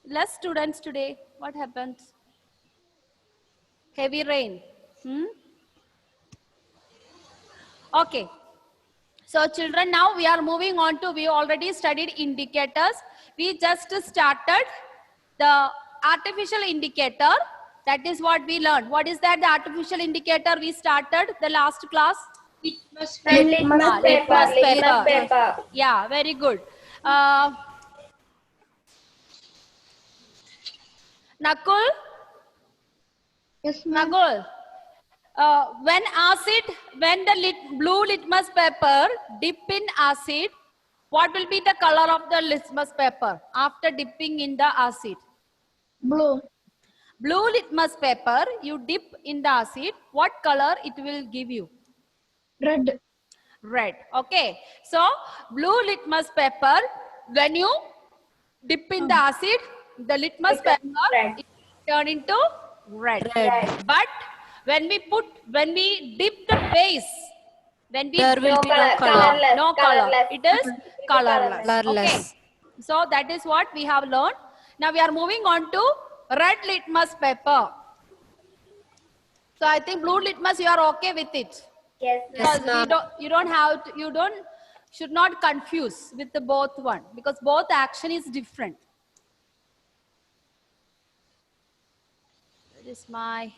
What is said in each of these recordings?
less students today. What happened? Heavy rain. Okay. So children, now we are moving on to, we already studied indicators. We just started the artificial indicator. That is what we learned. What is that, the artificial indicator we started the last class? Litmus paper. Litmus paper. Yeah, very good. Nakul? Yes, ma'am. Nakul? When the blue litmus paper dip in acid, what will be the color of the litmus paper after dipping in the acid? Blue. Blue litmus paper, you dip in the acid, what color it will give you? Red. Red. Okay. So, blue litmus paper, when you dip in the acid, the litmus paper it turn into red. But when we dip the base, there will be no color. No color. It is colorless. Colorless. Okay. So that is what we have learned. Now we are moving on to red litmus paper. So I think blue litmus, you are okay with it. Yes. Because you should not confuse with the both one, because both action is different. That is my,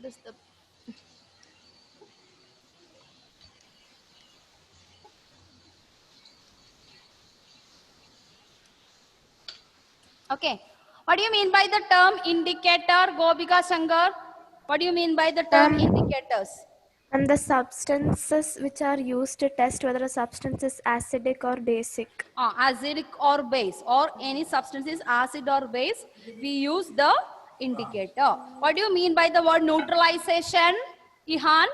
this the okay. What do you mean by the term indicator, Gopika Shankar? What do you mean by the term indicators? And the substances which are used to test whether a substance is acidic or basic. Acidic or base, or any substance is acid or base, we use the indicator. What do you mean by the word neutralization, Ihan?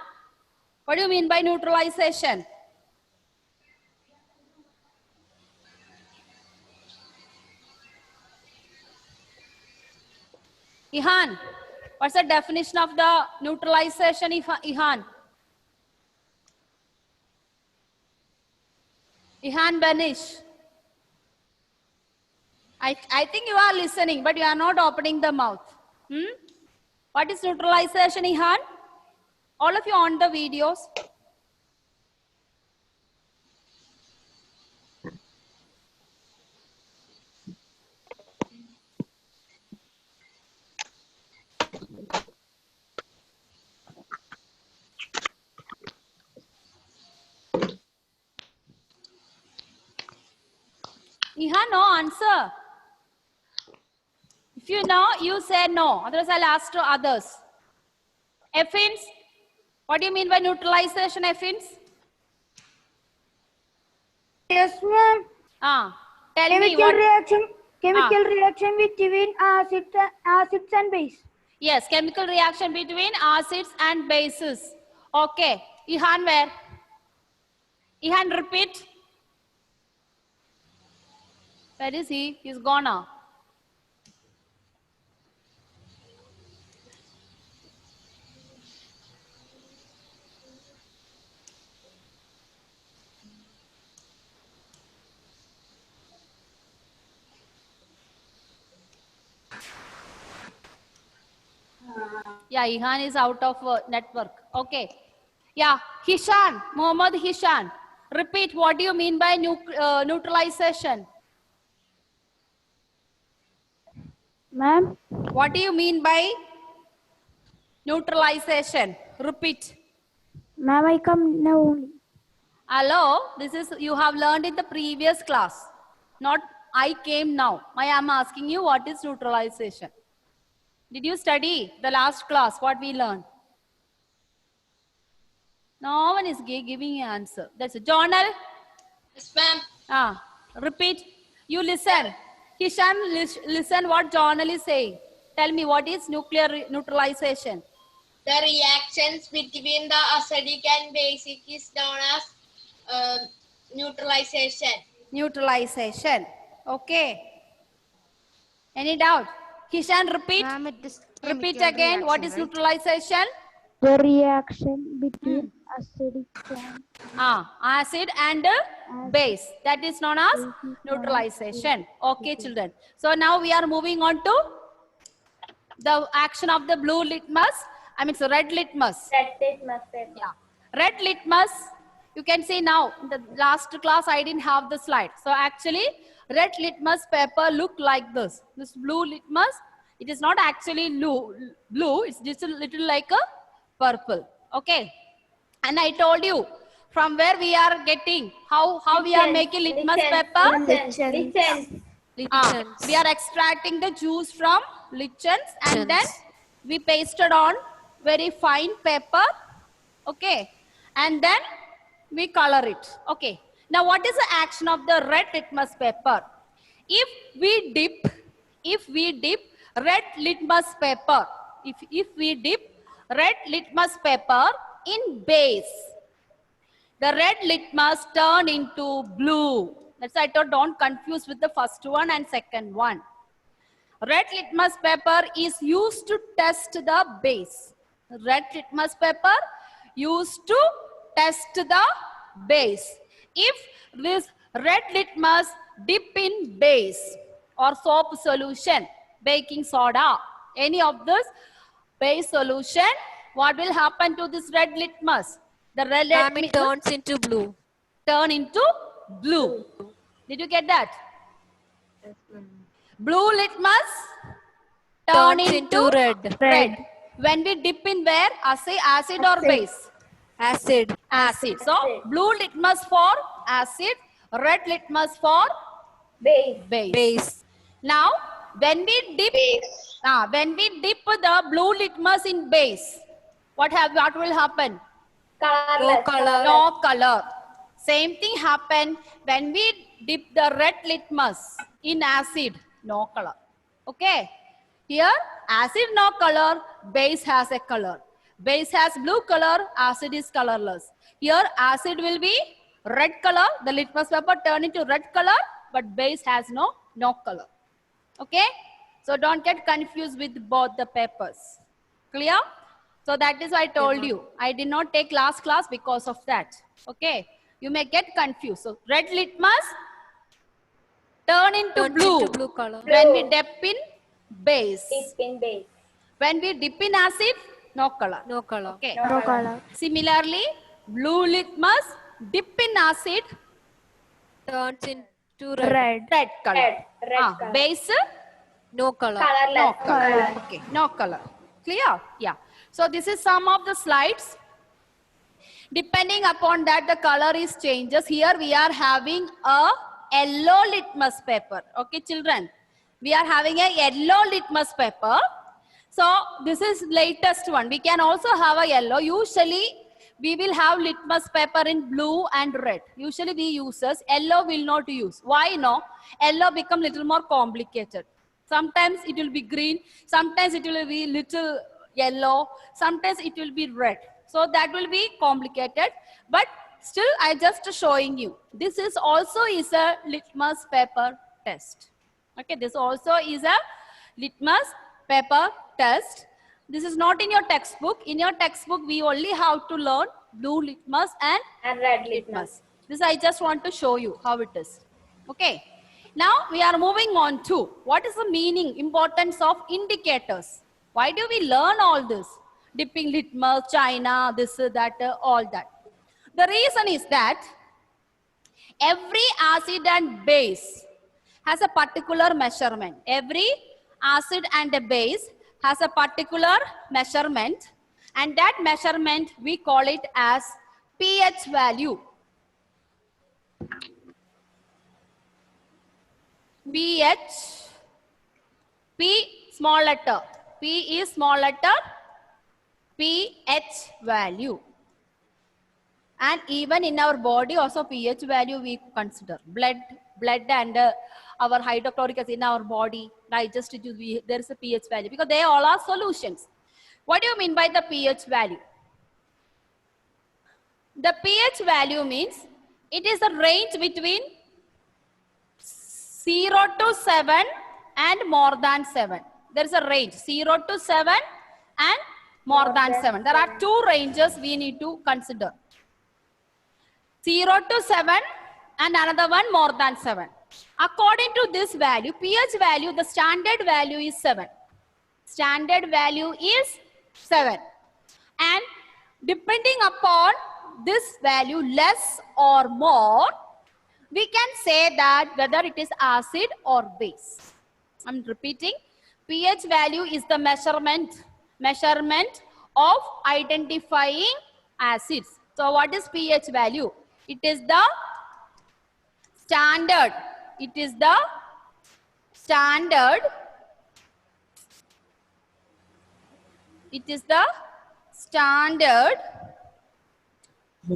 What do you mean by neutralization? Ihan, what's the definition of the neutralization, Ihan? Ihan Banish. I think you are listening, but you are not opening the mouth. What is neutralization, Ihan? All of you on the videos. Ihan, no answer. If you know, you say no. Otherwise, I'll ask to others. Effins, what do you mean by neutralization, Effins? Yes, ma'am. Tell me what. Chemical reaction between acids and base. Yes, chemical reaction between acids and bases. Okay. Ihan, where? Ihan, repeat. Where is he? He's gone now. Yeah, Ihan is out of network. Okay. Yeah, Hishan, Mohammad Hishan. Repeat, what do you mean by neutralization? Ma'am. What do you mean by neutralization? Repeat. Ma'am, I come now only. Hello, this is, you have learned in the previous class. Not I came now. I am asking you what is neutralization. Did you study the last class, what we learned? No one is giving an answer. That's a journal. Yes, ma'am. Repeat. You listen. Hisham, listen what journal is saying. Tell me what is neutralization. The reactions between the acidic and basic is known as neutralization. Neutralization. Okay. Any doubt? Kishan, repeat. Repeat again. What is neutralization? The reaction between acidic and acid and base. That is known as neutralization. Okay, children. So now we are moving on to the action of the blue litmus. I mean, so red litmus. Red litmus paper. Yeah. Red litmus, you can see now, in the last class I didn't have the slide. So actually, red litmus paper look like this. This blue litmus, it is not actually blue, it's just a little like a purple. Okay. And I told you, from where we are getting, how we are making litmus paper? Lichens. We are extracting the juice from lichens and then we pasted on very fine paper. Okay. And then we color it. Okay. Now what is the action of the red litmus paper? If we dip red litmus paper, if we dip red litmus paper in base, the red litmus turn into blue. That's why I thought don't confuse with the first one and second one. Red litmus paper is used to test the base. Red litmus paper used to test the base. If this red litmus dip in base or soap solution, baking soda, any of this base solution, what will happen to this red litmus? The red It turns into blue. turn into blue. Did you get that? Blue litmus turn Turns into red. When we dip in where? Acid or base? Acid. Acid. So blue litmus for acid, red litmus for Base. base. Now when we dip the blue litmus in base, what will happen? No color. No color. Same thing happen when we dip the red litmus in acid, no color. Okay. Here acid no color, base has a color. Base has blue color, acid is colorless. Here acid will be red color, the litmus paper turn into red color, but base has no color. Okay. So don't get confused with both the papers. Clear? So that is why I told you. I did not take last class because of that. Okay. You may get confused. So red litmus turn into blue color. when we dip in base. Dip in base. When we dip in acid, no color. No color. Okay. No color. Similarly, blue litmus dip in acid, Turns into Red. red color. Red color. Base, No color. Colorless. no color. Okay, no color. Clear? Yeah. So this is some of the slides. Depending upon that, the color is changes. Here we are having a yellow litmus paper. Okay, children. We are having a yellow litmus paper. So this is latest one. We can also have a yellow. Usually we will have litmus paper in blue and red. Usually we users yellow will not use. Why no? Yellow become little more complicated. Sometimes it will be green. Sometimes it will be little yellow. Sometimes it will be red. So that will be complicated. But still I just showing you. This is also is a litmus paper test. Okay, this also is a litmus paper test. This is not in your textbook. In your textbook, we only have to learn blue litmus and Red litmus. litmus. This I just want to show you how it is. Okay. Now we are moving on to what is the meaning, importance of indicators. Why do we learn all this? Dipping litmus, China, this, that, all that. The reason is that every acid and base has a particular measurement. Every acid and a base has a particular measurement, and that measurement we call it as pH value. pH, P small letter, P is small letter, pH value. And even in our body also pH value we consider. Blood and our hydrochloric acid in our body, digestive juice, there is a pH value because they all are solutions. What do you mean by the pH value? The pH value means it is a range between 0 to 7 and more than 7. There is a range 0 to 7 and more than 7. There are two ranges we need to consider. 0 to 7 and another one more than 7. According to this value, pH value, the standard value is 7. Standard value is 7. And depending upon this value, less or more, we can say that whether it is acid or base. I'm repeating. pH value is the measurement of identifying acids. So what is pH value? It is the standard. It is the standard. It is the standard.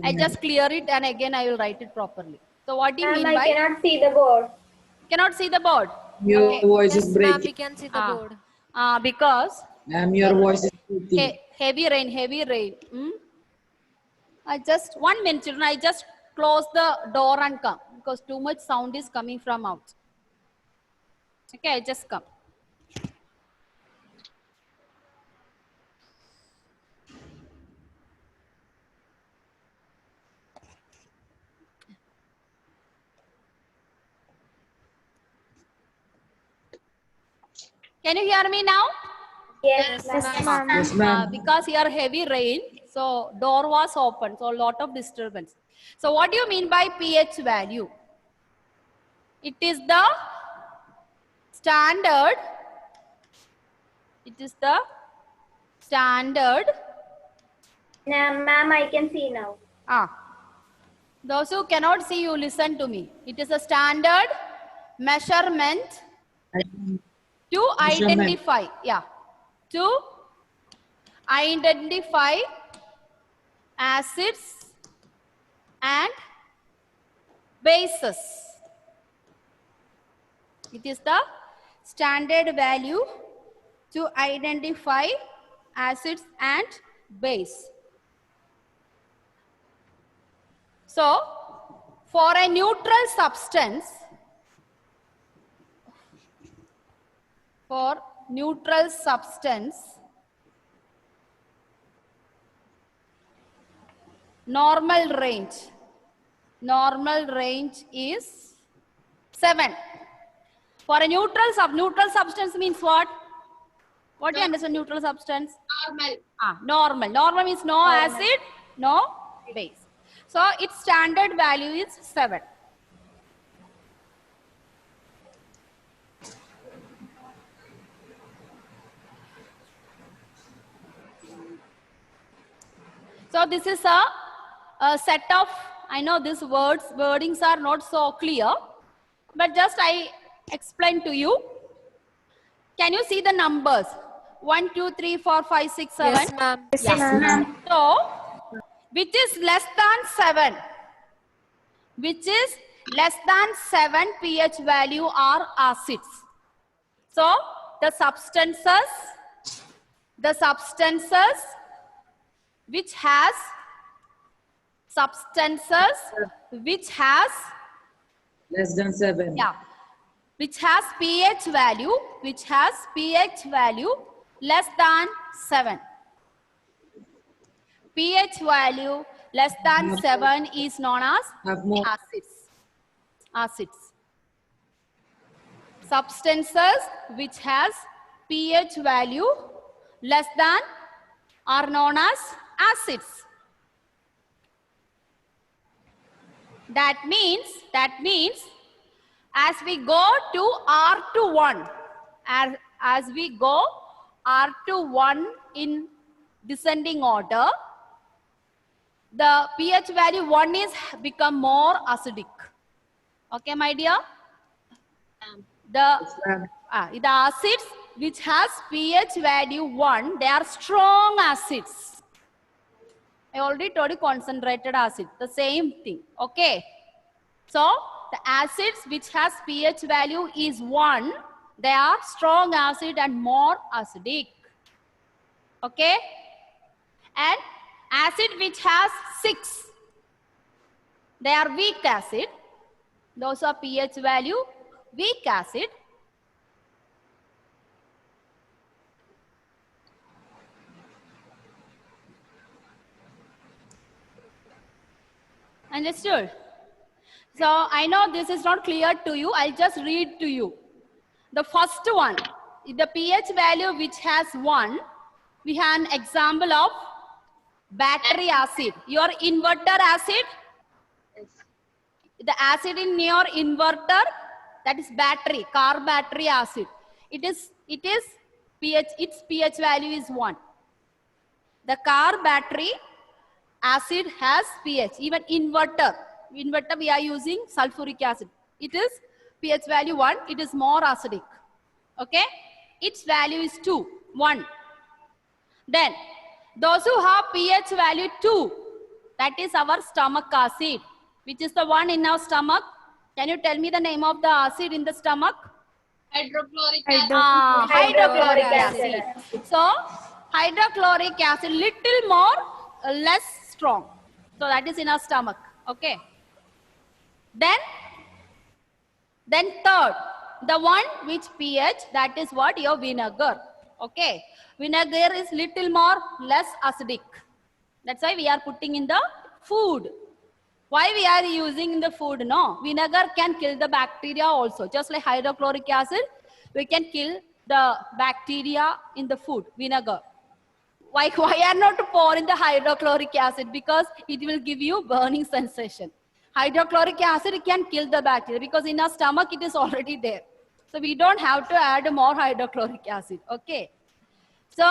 I just clear it and again I will write it properly. So what do you mean by? I cannot see the board. Cannot see the board. Your voice is Yes, ma'am, we breaking. can see the board. Because Ma'am, your voice is breaking. heavy rain, heavy rain. I just 1 minute, children. I just close the door and come because too much sound is coming from out. Okay, I just come. Can you hear me now? Yes, Yes, ma'am. ma'am. Yes, ma'am. Because here heavy rain, so door was open, so a lot of disturbance. So what do you mean by pH value? It is the standard. It is the standard. Ma'am, I can see now. Those who cannot see, you listen to me. It is a standard measurement to identify, to identify acids and bases. It is the standard value to identify acids and base. So, for a neutral substance, normal range is 7. For a neutral substance means what? What do you understand neutral substance? Normal. Normal means no acid, no base. So its standard value is 7. So this is a set of, I know these wordings are not so clear, but just I explain to you. Can you see the numbers? 1, 2, 3, 4, 5, 6, 7. Yes, ma'am. Yes, ma'am. So, which is less than 7? Which is less than 7 pH value are acids. So, the substances which has Less than 7. which has pH value less than 7. pH value less than 7 is known as Have more. acids. Substances which has pH value less than are known as acids. That means as we go to R21, as we go R21 in descending order, the pH value 1 is become more acidic. Okay, my dear? The acids which has pH value 1, they are strong acids. I already told you concentrated acid, the same thing. Okay. So, the acids which has pH value is 1, they are strong acid and more acidic. Okay. And acid which has 6, they are weak acid. Those are pH value weak acid. Understood? So I know this is not clear to you. I'll just read to you. The first one, the pH value which has 1, we have an example of battery acid. Your inverter acid, the acid in your inverter, that is battery, car battery acid. It is pH, its pH value is 1. The car battery acid has pH. Even inverter we are using sulfuric acid. It is pH value 1. It is more acidic. Okay? Its value is 2, 1. Then those who have pH value 2, that is our stomach acid, which is the one in our stomach. Can you tell me the name of the acid in the stomach? Hydrochloric acid. Hydrochloric acid. acid. So hydrochloric acid little more less strong. So that is in our stomach. Okay. Then third, the one which pH, that is what? Your vinegar. Okay. Vinegar is little more less acidic. That's why we are putting in the food. Why we are using in the food? No, vinegar can kill the bacteria also. Just like hydrochloric acid, we can kill the bacteria in the food, vinegar. Why are not to pour in the hydrochloric acid? Because it will give you burning sensation. Hydrochloric acid can kill the bacteria because in our stomach it is already there. So we don't have to add more hydrochloric acid. Okay. So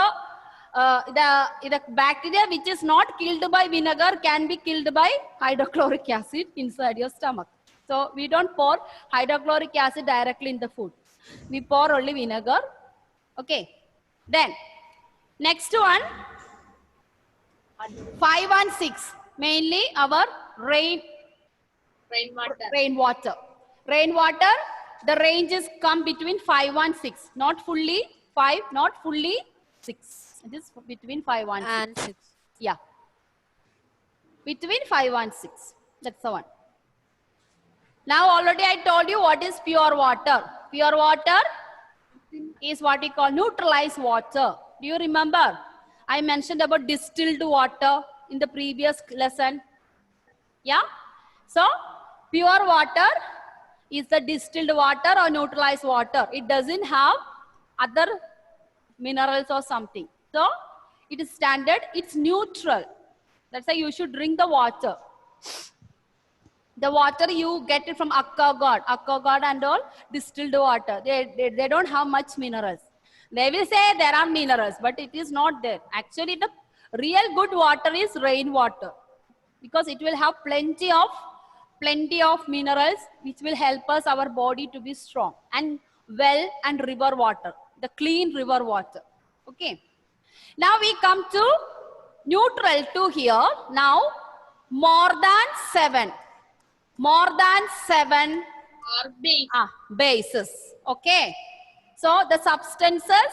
the bacteria which is not killed by vinegar can be killed by hydrochloric acid inside your stomach. So we don't pour hydrochloric acid directly in the food. We pour only vinegar. Okay. Then next one, 5 and 6, mainly our rainwater. Rainwater, the ranges come between 5 and 6. Not fully 5, not fully 6. It is between 5 and 6. Yeah. Between 5 and 6. That's the one. Now already I told you what is pure water. Pure water is what we call neutralized water. Do you remember? I mentioned about distilled water in the previous lesson. Yeah? So, pure water is the distilled water or neutralized water. It doesn't have other minerals or something. So, it is standard, it's neutral. That's why you should drink the water. The water you get it from aquaguard and all distilled water. They don't have much minerals. They will say there are minerals, but it is not there. Actually, the real good water is rainwater because it will have plenty of minerals which will help us, our body to be strong. And well and river water, the clean river water. Okay. Now we come to neutral 2 here. Now more than 7. More than 7 Or base. bases. Okay. So the substances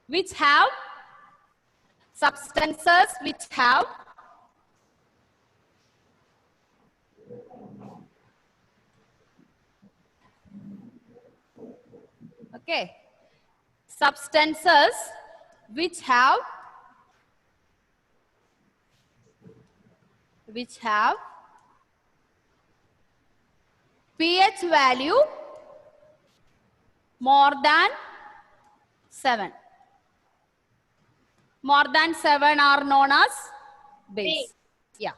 which have okay, substances which have pH value more than 7. More than 7 are known as base. Yeah.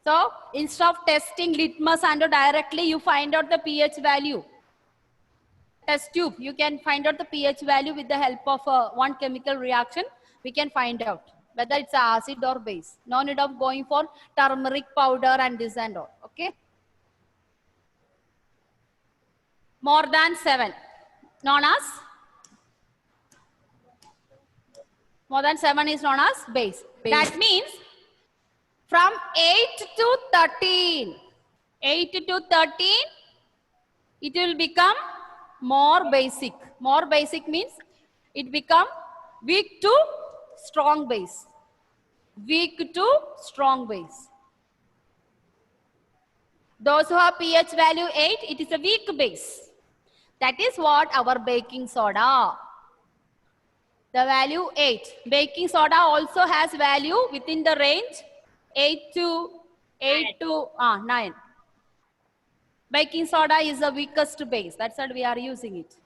So instead of testing litmus and directly you find out the pH value. Test tube, you can find out the pH value with the help of one chemical reaction. We can find out whether it's acid or base. No need of going for turmeric powder and this and all. Okay. More than 7, known as, more than 7 is known as base. That means from 8 to 13, it will become more basic. More basic means it become weak to strong base. Weak to strong base. Those who have pH value 8, it is a weak base. That is what our baking soda. The value 8. Baking soda also has value within the range 8 to 9. Baking soda is the weakest base. That's why we are using it.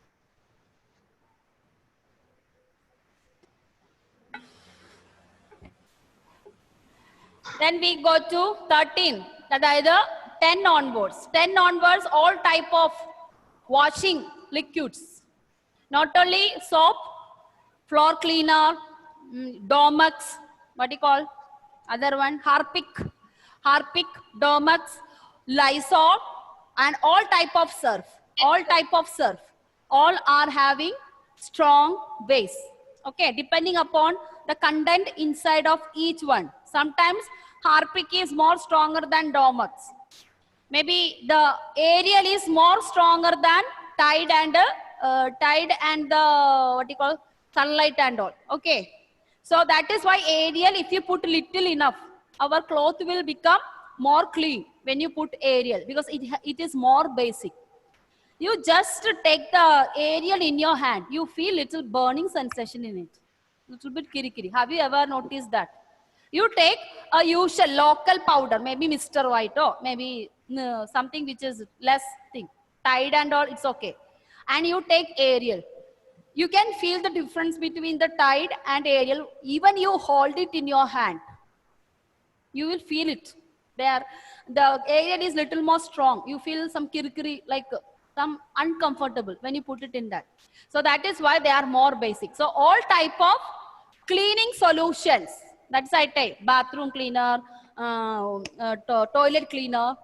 Then we go to 13. That either 10 onwards. 10 onwards, all type of washing liquids. Not only soap, floor cleaner, Domex, what do you call? Other one, Harpic, Domex, Lysol, and all type of surf. All are having strong base. Okay, depending upon the content inside of each one. Sometimes Harpic is more stronger than Domex. Maybe the Ariel is more stronger than Tide and the what you call Sunlight and all. Okay, so that is why Ariel, if you put little enough, our cloth will become more clean when you put Ariel, because it is more basic. You just take the Ariel in your hand, you feel little burning sensation in it, little bit kiri. Have you ever noticed that? You take a usual local powder, maybe Mr. White or maybe something which is less thing, Tide and all, it's okay. And you take Ariel. You can feel the difference between the Tide and Ariel. Even you hold it in your hand, you will feel it. There, the Ariel is little more strong. You feel some kirikiri, like some uncomfortable when you put it in that. So that is why they are more basic. So all type of cleaning solutions. That's I take bathroom cleaner, toilet cleaner,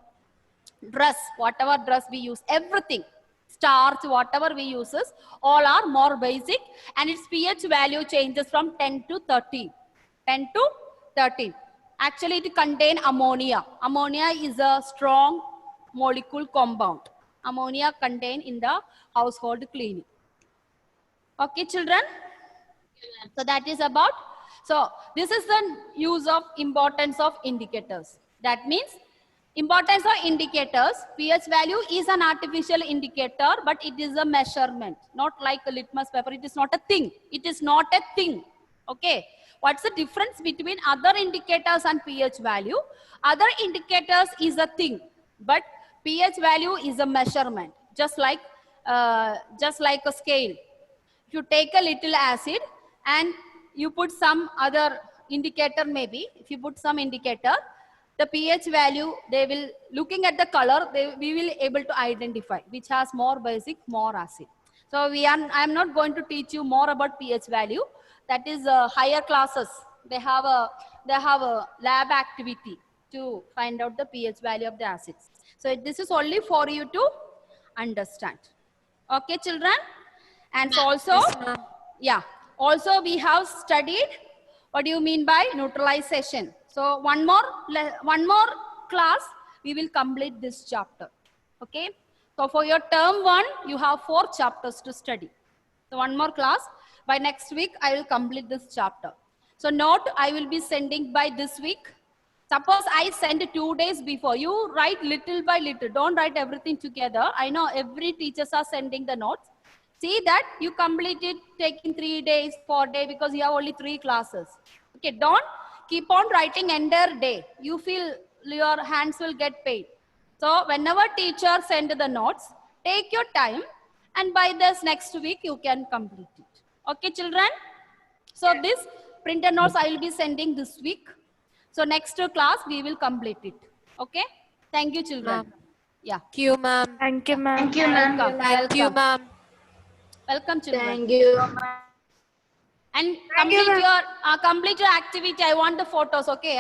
dress, whatever dress we use, everything, starch, whatever we use, all are more basic, and its pH value changes from 10 to 13. 10 to 13. Actually, it contains ammonia. Ammonia is a strong molecule compound. Ammonia contained in the household cleaning. Okay, children? So that is about. So this is the use of importance of indicators. That means importance of indicators. pH value is an artificial indicator, but it is a measurement, not like a litmus paper. It is not a thing. It is not a thing. Okay. What's the difference between other indicators and pH value? Other indicators is a thing, but pH value is a measurement, just like a scale. If you take a little acid and you put some other indicator, maybe if you put some indicator, the pH value, they will, looking at the color, we will able to identify which has more basic, more acid. So I am not going to teach you more about pH value. That is higher classes. They have a lab activity to find out the pH value of the acids. So this is only for you to understand. Okay, children? And so also, Yes, ma'am. yeah, also we have studied what do you mean by neutralization. So one more class, we will complete this chapter. Okay. So for your term 1, you have 4 chapters to study. So one more class. By next week, I will complete this chapter. So note I will be sending by this week. Suppose I send 2 days before. You write little by little. Don't write everything together. I know every teachers are sending the notes. See that you complete it taking 3 days, 4 days, because you have only 3 classes. Okay, don't keep on writing entire day. You feel your hands will get pain. So whenever teacher send the notes, take your time, and by this next week you can complete it. Okay, children? So this printed notes I will be sending this week. So next class we will complete it. Okay? Thank you, children. Ma'am. Yeah. Thank you, ma'am. Thank you, ma'am. Welcome. Thank you, ma'am. Welcome, children. Thank you. And complete your activity. I want the photos. Okay?